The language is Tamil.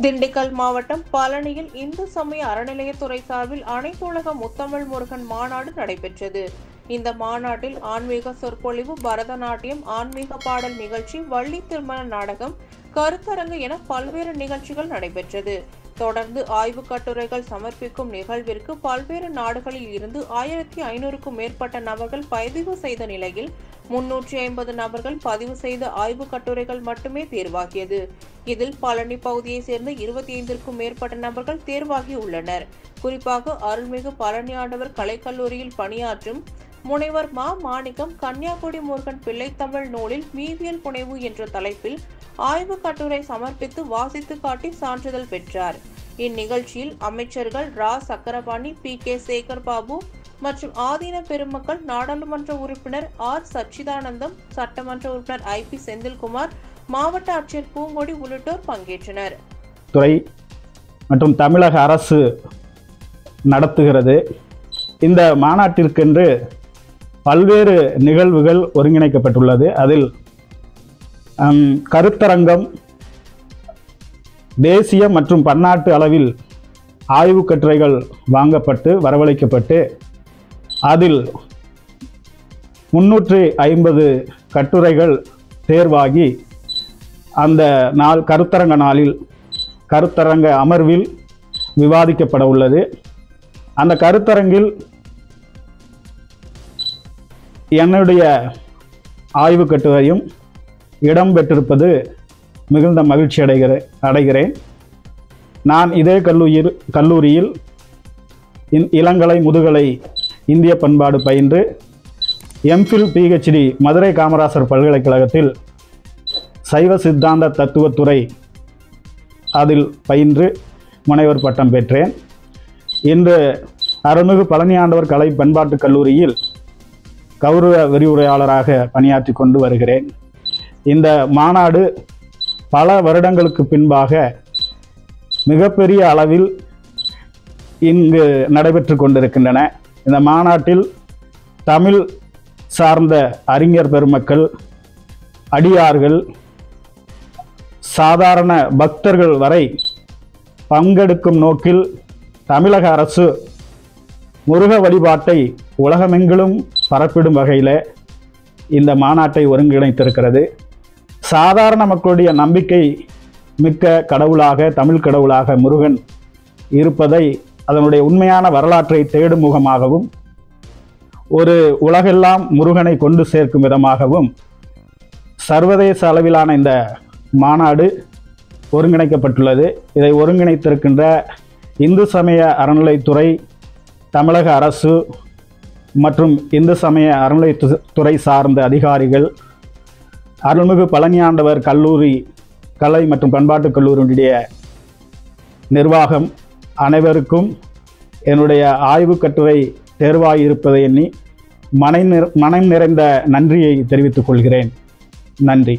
திண்டுக்கல் மாவட்டம் பழனியில் இந்து சமய அறநிலையத்துறை சார்பில் அனைத்துலக முத்தமிழ் முருகன் மாநாடு நடைபெற்றது. இந்த மாநாட்டில் ஆன்மீக சொற்பொழிவு, பரதநாட்டியம், ஆன்மீக பாடல் நிகழ்ச்சி, வள்ளி திருமண நாடகம், கருத்தரங்கு என பல்வேறு நிகழ்ச்சிகள் நடைபெற்றது. தொடர்ந்து ஆய்வுக் கட்டுரைகள் சமர்ப்பிக்கும் நிகழ்விற்கு பல்வேறு நாடுகளில் இருந்து 1500க்கும் மேற்பட்ட நபர்கள் பதிவு செய்த நிலையில் 350 நபர்கள் பதிவு செய்த ஆய்வுக் கட்டுரைகள் மட்டுமே தேர்வாகியது. இதில் பழனி பகுதியைச் சேர்ந்த 25ற்கும் மேற்பட்ட நபர்கள் தேர்வாகி உள்ளனர். குறிப்பாக அருள்மிகு பழனி ஆண்டவர் கலைக்கல்லூரியில் பணியாற்றும் முனைவர் மா மாணிக்கம் கன்னியாகுடி முருகன் பிள்ளைத்தமிழ் நூலில் மீவியல் புனைவு என்ற தலைப்பில் ஆய்வுக் கட்டுரை சமர்ப்பித்து வாசித்து காட்டி சான்றிதழ் பெற்றார். இந்நிகழ்ச்சியில் அமைச்சர்கள் ரா சக்கரபாணி, பி.கே. சேகர் பாபு மற்றும் ஆதீன பெருமக்கள், நாடாளுமன்ற உறுப்பினர் ஆர். சச்சிதானந்தம், சட்டமன்ற உறுப்பினர் ஐ.பி. செந்தில்குமார், மாவட்ட ஆட்சியர் பூங்கொடி உள்ளிட்டோர் பங்கேற்றனர். துறை மற்றும் தமிழக அரசு நடத்துகிறது. இந்த மாநாட்டிற்கென்று பல்வேறு நிகழ்வுகள் ஒருங்கிணைக்கப்பட்டுள்ளது. அதில் கருத்தரங்கம், தேசிய மற்றும் பன்னாட்டு அளவில் ஆய்வுக் கட்டுரைகள் வாங்கப்பட்டு வரவழைக்கப்பட்டு அதில் 350 கட்டுரைகள் தேர்வாகி அந்த கருத்தரங்க நாளில் கருத்தரங்க அமர்வில் விவாதிக்கப்பட உள்ளது. அந்த கருத்தரங்கில் என்னுடைய ஆய்வுக் கட்டுரையும் இடம்பெற்றிருப்பது மிகுந்த மகிழ்ச்சி அடைகிறேன். நான் இதே கல்லூரியில் இளங்கலை, முதுகலை இந்திய பண்பாடு பயின்று எம்ஃபில், PhD மதுரை காமராசர் பல்கலைக்கழகத்தில் சைவ சித்தாந்த தத்துவத்துறை அதில் பயின்று முனைவர் பட்டம் பெற்றேன். இன்று அருள்மிகு பழனி ஆண்டவர் கலை பண்பாட்டு கல்லூரியில் கௌரவ விரிவுரையாளராக பணியாற்றி கொண்டு வருகிறேன். இந்த மாநாடு பல வருடங்களுக்கு பின்பாக மிகப்பெரிய அளவில் இங்கு நடைபெற்று கொண்டிருக்கின்றன. இந்த மாநாட்டில் தமிழ் சார்ந்த அறிஞர் பெருமக்கள், அடியார்கள், சாதாரண பக்தர்கள் வரை பங்கெடுக்கும் நோக்கில் தமிழக அரசு முருக வழிபாட்டை உலகமெங்கிலும் பரப்பிடும் வகையில் இந்த மாநாட்டை ஒருங்கிணைத்திருக்கிறது. சாதாரண மக்களுடைய நம்பிக்கை மிக்க கடவுளாக, தமிழ் கடவுளாக முருகன் இருப்பதை, அதனுடைய உண்மையான வரலாற்றை தேடும் முகமாகவும், ஒரு உலகெல்லாம் முருகனை கொண்டு சேர்க்கும் விதமாகவும் சர்வதேச அளவிலான இந்த மாநாடு ஒருங்கிணைக்கப்பட்டுள்ளது. இதை ஒருங்கிணைத்திருக்கின்ற இந்து சமய அறநிலைத்துறை, தமிழக அரசு மற்றும் இந்து சமய அறநிலைத்துறை சார்ந்த அதிகாரிகள், அருள்மிகு பழனி ஆண்டவர் கல்லூரி கலை மற்றும் பண்பாட்டு கல்லூரியுடைய நிர்வாகம் அனைவருக்கும் என்னுடைய ஆய்வுக் கட்டுரை தேர்வாயிருப்பதை எண்ணி மனம் நிறைந்த நன்றியை தெரிவித்துக் கொள்கிறேன். நன்றி.